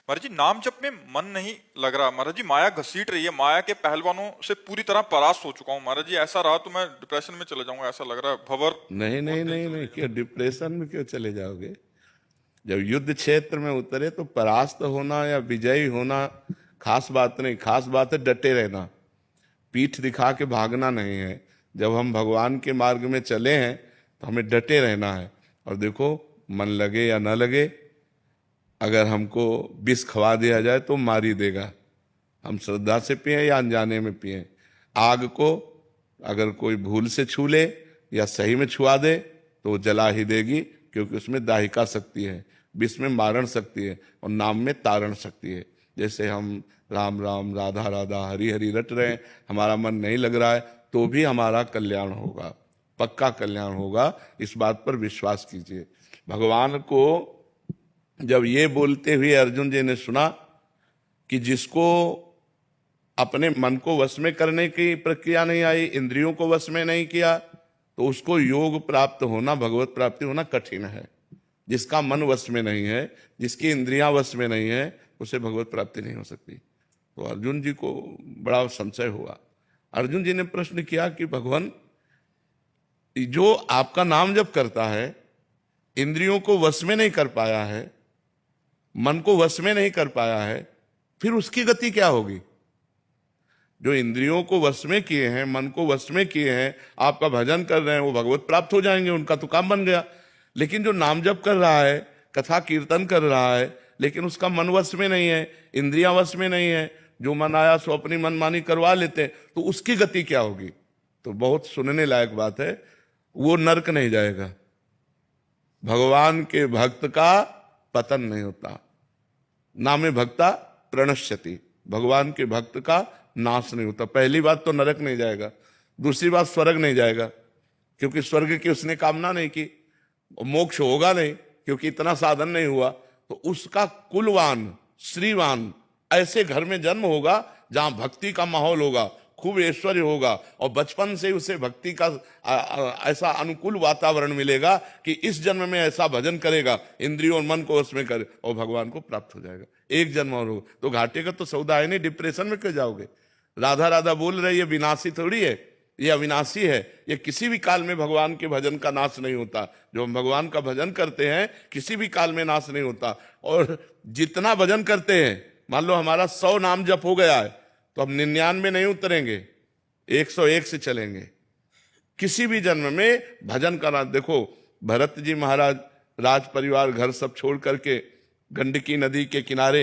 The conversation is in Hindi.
महाराज जी, नाम जप में मन नहीं लग रहा। महाराज जी, माया घसीट रही है। माया के पहलवानों से पूरी तरह परास्त हो चुका हूँ महाराज जी। ऐसा रहा तो मैं डिप्रेशन में चले जाऊंगा, ऐसा लग रहा है। भंवर नहीं नहीं बहुत नहीं डेंजर हो नहीं, जाएगा। क्यों डिप्रेशन में क्यों चले जाओगे? जब युद्ध क्षेत्र में उतरे तो परास्त होना या विजयी होना खास बात नहीं, खास बात है डटे रहना, पीठ दिखा के भागना नहीं है। जब हम भगवान के मार्ग में चले हैं तो हमें डटे रहना है। और देखो, मन लगे या न लगे, अगर हमको विष खवा दिया जाए तो मार ही देगा। हम श्रद्धा से पिए या अनजाने में पिए, आग को अगर कोई भूल से छू ले या सही में छुआ दे तो वो जला ही देगी, क्योंकि उसमें दाहिका शक्ति है, विष में मारण शक्ति है और नाम में तारण शक्ति है। जैसे हम राम राम राधा राधा हरि हरि रट रहे हैं, हमारा मन नहीं लग रहा है तो भी हमारा कल्याण होगा, पक्का कल्याण होगा, इस बात पर विश्वास कीजिए। भगवान को जब ये बोलते हुए अर्जुन जी ने सुना कि जिसको अपने मन को वश में करने की प्रक्रिया नहीं आई, इंद्रियों को वश में नहीं किया, तो उसको योग प्राप्त होना, भगवत प्राप्ति होना कठिन है। जिसका मन वश में नहीं है, जिसकी इंद्रियां वश में नहीं है, उसे भगवत प्राप्ति नहीं हो सकती। तो अर्जुन जी को बड़ा संशय हुआ। अर्जुन जी ने प्रश्न किया कि भगवान, जो आपका नाम जप करता है, इंद्रियों को वश में नहीं कर पाया है, मन को वश में नहीं कर पाया है, फिर उसकी गति क्या होगी? जो इंद्रियों को वश में किए हैं, मन को वश में किए हैं, आपका भजन कर रहे हैं, वो भगवत प्राप्त हो जाएंगे, उनका तो काम बन गया। लेकिन जो नाम जप कर रहा है, कथा कीर्तन कर रहा है, लेकिन उसका मन वश में नहीं है, इंद्रियां वश में नहीं है, जो मन आया सो अपनी मनमानी करवा लेते हैं, तो उसकी गति क्या होगी? तो बहुत सुनने लायक बात है, वो नरक नहीं जाएगा। भगवान के भक्त का पतन नहीं होता, नामे भक्ता प्रणश्यति, भगवान के भक्त का नाश नहीं होता। पहली बात तो नरक नहीं जाएगा, दूसरी बात स्वर्ग नहीं जाएगा, क्योंकि स्वर्ग की उसने कामना नहीं की, मोक्ष होगा नहीं क्योंकि इतना साधन नहीं हुआ। तो उसका कुलवान श्रीवान ऐसे घर में जन्म होगा जहां भक्ति का माहौल होगा, खूब ऐश्वर्य होगा, और बचपन से उसे भक्ति का ऐसा अनुकूल वातावरण मिलेगा कि इस जन्म में ऐसा भजन करेगा, इंद्रियों और मन को उसमें करे और भगवान को प्राप्त हो जाएगा। एक जन्म और होगा तो घाटे का तो सौदा है नहीं, डिप्रेशन में क्यों जाओगे? राधा राधा बोल रहे, ये विनाशी थोड़ी है, ये अविनाशी है। ये किसी भी काल में भगवान के भजन का नाश नहीं होता। जो हम भगवान का भजन करते हैं किसी भी काल में नाश नहीं होता। और जितना भजन करते हैं, मान लो हमारा 100 नाम जप हो गया है, तो हम 99 नहीं उतरेंगे, 101 से चलेंगे। किसी भी जन्म में भजन करना। देखो, भरत जी महाराज राज परिवार घर सब छोड़ करके गंडकी नदी के किनारे